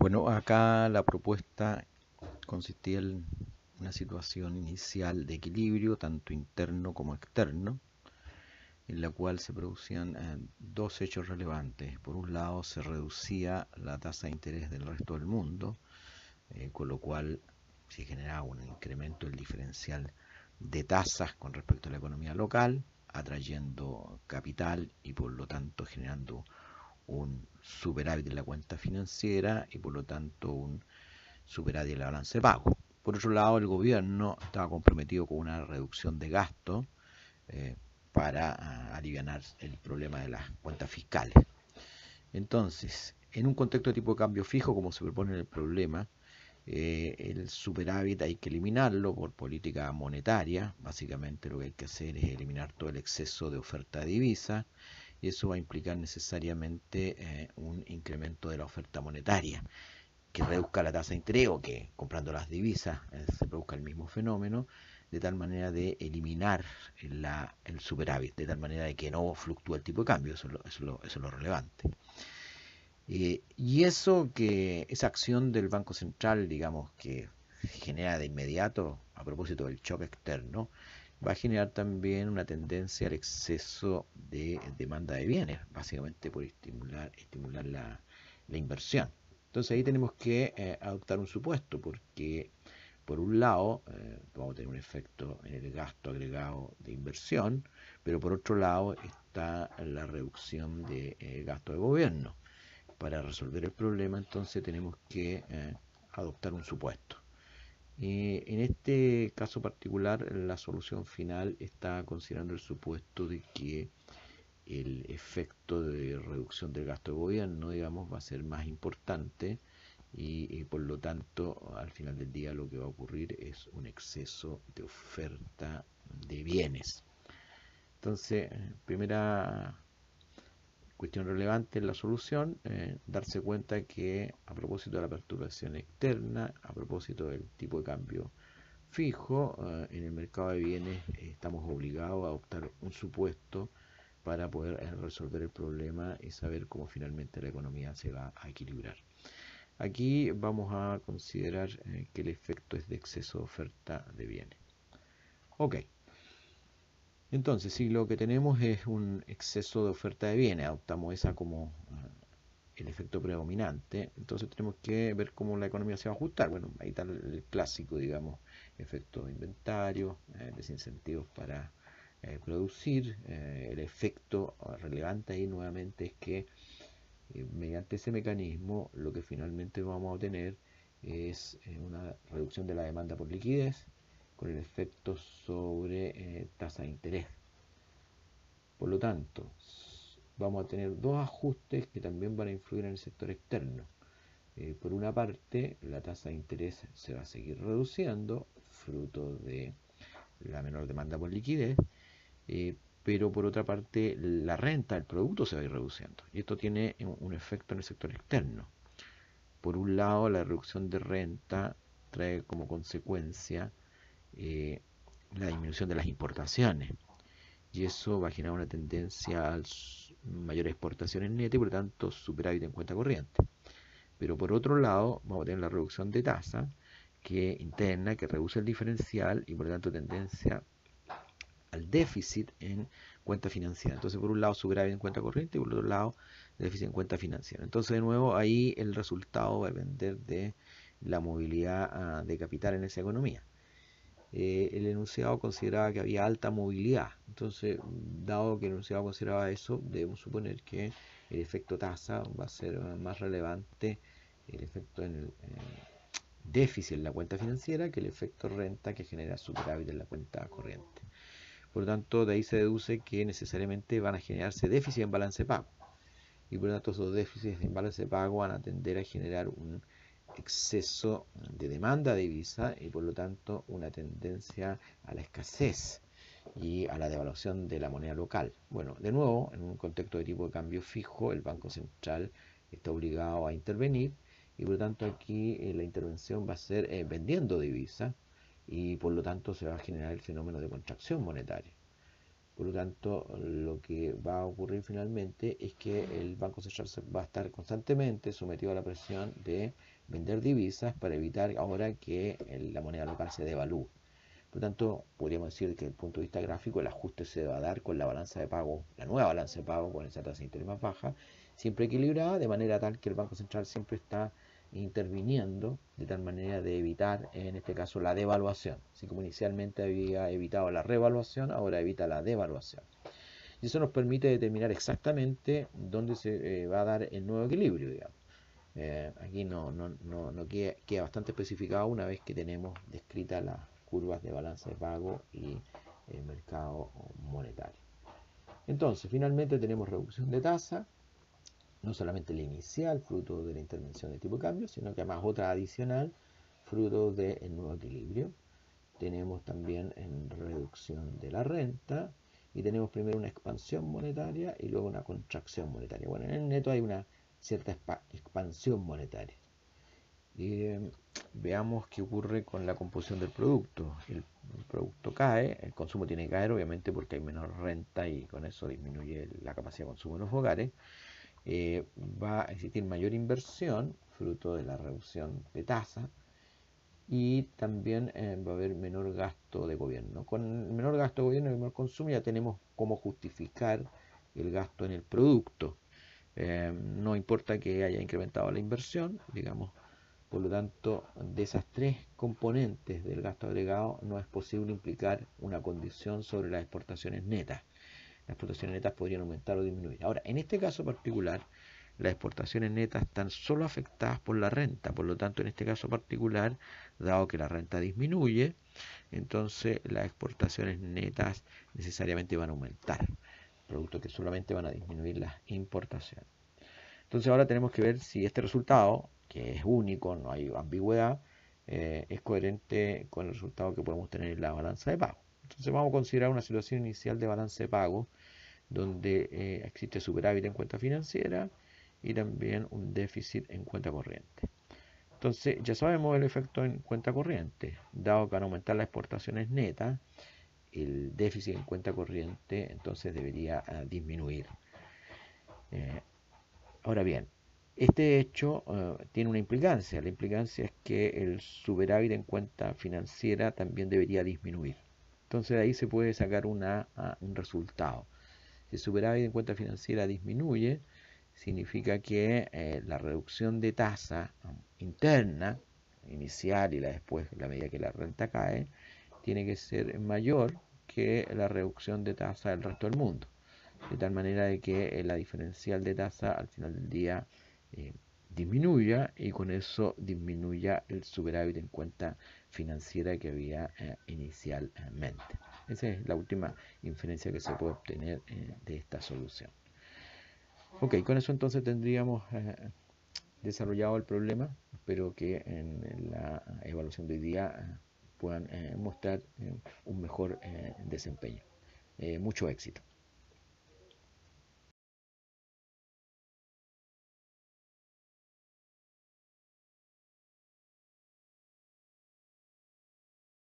Bueno, acá la propuesta consistía en una situación inicial de equilibrio, tanto interno como externo, en la cual se producían dos hechos relevantes. Por un lado, se reducía la tasa de interés del resto del mundo, con lo cual se generaba un incremento del diferencial de tasas con respecto a la economía local, atrayendo capital y por lo tanto generando un superávit en la cuenta financiera y por lo tanto un superávit en la balanza de pago. Por otro lado, el gobierno estaba comprometido con una reducción de gastos eh, para aliviar el problema de las cuentas fiscales. Entonces, en un contexto de tipo de cambio fijo, como se propone en el problema, el superávit hay que eliminarlo por política monetaria. Básicamente lo que hay que hacer es eliminar todo el exceso de oferta de divisas y eso va a implicar necesariamente un incremento de la oferta monetaria que reduzca la tasa de interés o que comprando las divisas se produzca el mismo fenómeno, de tal manera de eliminar el superávit, de tal manera de que no fluctúe el tipo de cambio. Eso es lo relevante. Y eso que esa acción del Banco Central, digamos, que genera de inmediato, a propósito del choque externo, va a generar también una tendencia al exceso de demanda de bienes, básicamente por estimular la inversión. Entonces ahí tenemos que adoptar un supuesto, porque por un lado vamos a tener un efecto en el gasto agregado de inversión, pero por otro lado está la reducción de gasto de gobierno. Para resolver el problema entonces tenemos que adoptar un supuesto. En este caso particular, la solución final está considerando el supuesto de que el efecto de reducción del gasto de gobierno, digamos, va a ser más importante y por lo tanto, al final del día lo que va a ocurrir es un exceso de oferta de bienes. Entonces, primera cuestión relevante en la solución, darse cuenta que a propósito de la perturbación externa, a propósito del tipo de cambio fijo, en el mercado de bienes estamos obligados a adoptar un supuesto para poder resolver el problema y saber cómo finalmente la economía se va a equilibrar. Aquí vamos a considerar que el efecto es de exceso de oferta de bienes. Ok, entonces si lo que tenemos es un exceso de oferta de bienes, adoptamos esa como el efecto predominante, entonces tenemos que ver cómo la economía se va a ajustar. Bueno, ahí está el clásico, digamos, efecto de inventario, desincentivos para producir. El efecto relevante ahí nuevamente es que mediante ese mecanismo lo que finalmente vamos a obtener es una reducción de la demanda por liquidez con el efecto sobre tasa de interés. Por lo tanto, vamos a tener dos ajustes que también van a influir en el sector externo. Por una parte, la tasa de interés se va a seguir reduciendo, fruto de la menor demanda por liquidez, pero por otra parte, la renta del producto se va a ir reduciendo. Y esto tiene un efecto en el sector externo. Por un lado, la reducción de renta trae como consecuencia la disminución de las importaciones y eso va a generar una tendencia a mayores exportaciones netas y por lo tanto superávit en cuenta corriente. Pero por otro lado vamos a tener la reducción de tasa interna que reduce el diferencial y por lo tanto tendencia al déficit en cuenta financiera. Entonces por un lado superávit en cuenta corriente y por otro lado déficit en cuenta financiera. Entonces de nuevo ahí el resultado va a depender de la movilidad de capital en esa economía. El enunciado consideraba que había alta movilidad. Entonces, dado que el enunciado consideraba eso, debemos suponer que el efecto tasa va a ser más relevante, el efecto en el déficit en la cuenta financiera, que el efecto renta que genera superávit en la cuenta corriente. Por lo tanto, de ahí se deduce que necesariamente van a generarse déficit en balance de pago. Y por lo tanto, esos déficits en balance de pago van a tender a generar un exceso de demanda de divisa y por lo tanto una tendencia a la escasez y a la devaluación de la moneda local. Bueno, de nuevo, en un contexto de tipo de cambio fijo, el Banco Central está obligado a intervenir y por lo tanto aquí la intervención va a ser vendiendo divisa y por lo tanto se va a generar el fenómeno de contracción monetaria. Por lo tanto, lo que va a ocurrir finalmente es que el Banco Central va a estar constantemente sometido a la presión de vender divisas para evitar ahora que la moneda local se devalúe. Por lo tanto, podríamos decir que desde el punto de vista gráfico el ajuste se va a dar con la balanza de pago, la nueva balanza de pago con esa tasa de interés más baja, siempre equilibrada, de manera tal que el Banco Central siempre está interviniendo de tal manera de evitar, en este caso, la devaluación. Así como inicialmente había evitado la revaluación, ahora evita la devaluación. Y eso nos permite determinar exactamente dónde se va a dar el nuevo equilibrio, digamos. Aquí no queda bastante especificado una vez que tenemos descritas las curvas de balance de pago y el mercado monetario. Entonces, finalmente tenemos reducción de tasa, no solamente la inicial, fruto de la intervención de tipo de cambio, sino que además otra adicional, fruto del nuevo equilibrio. Tenemos también en reducción de la renta y tenemos primero una expansión monetaria y luego una contracción monetaria. Bueno, en el neto hay una cierta expansión monetaria. Veamos qué ocurre con la composición del producto. El producto cae, el consumo tiene que caer obviamente porque hay menor renta y con eso disminuye la capacidad de consumo en los hogares. Va a existir mayor inversión fruto de la reducción de tasa y también va a haber menor gasto de gobierno. Con el menor gasto de gobierno y menor consumo ya tenemos cómo justificar el gasto en el producto. No importa que haya incrementado la inversión, digamos. Por lo tanto, de esas tres componentes del gasto agregado no es posible implicar una condición sobre las exportaciones netas. Las exportaciones netas podrían aumentar o disminuir. Ahora, en este caso particular, las exportaciones netas están solo afectadas por la renta. Por lo tanto, en este caso particular, dado que la renta disminuye, entonces las exportaciones netas necesariamente van a aumentar, producto que solamente van a disminuir las importaciones. Entonces ahora tenemos que ver si este resultado, que es único, no hay ambigüedad, es coherente con el resultado que podemos tener en la balanza de pago. Entonces vamos a considerar una situación inicial de balance de pago donde existe superávit en cuenta financiera y también un déficit en cuenta corriente. Entonces ya sabemos el efecto en cuenta corriente, dado que van a aumentar las exportaciones netas, el déficit en cuenta corriente entonces debería disminuir. Ahora bien, este hecho tiene una implicancia. La implicancia es que el superávit en cuenta financiera también debería disminuir. Entonces de ahí se puede sacar un resultado. Si el superávit en cuenta financiera disminuye, significa que la reducción de tasa interna, inicial y la después, a la medida que la renta cae, tiene que ser mayor que la reducción de tasa del resto del mundo. De tal manera de que la diferencial de tasa al final del día disminuya y con eso disminuya el superávit en cuenta financiera que había inicialmente. Esa es la última inferencia que se puede obtener de esta solución. Ok, con eso entonces tendríamos desarrollado el problema. Espero que en la evaluación de hoy día puedan mostrar un mejor desempeño. Mucho éxito.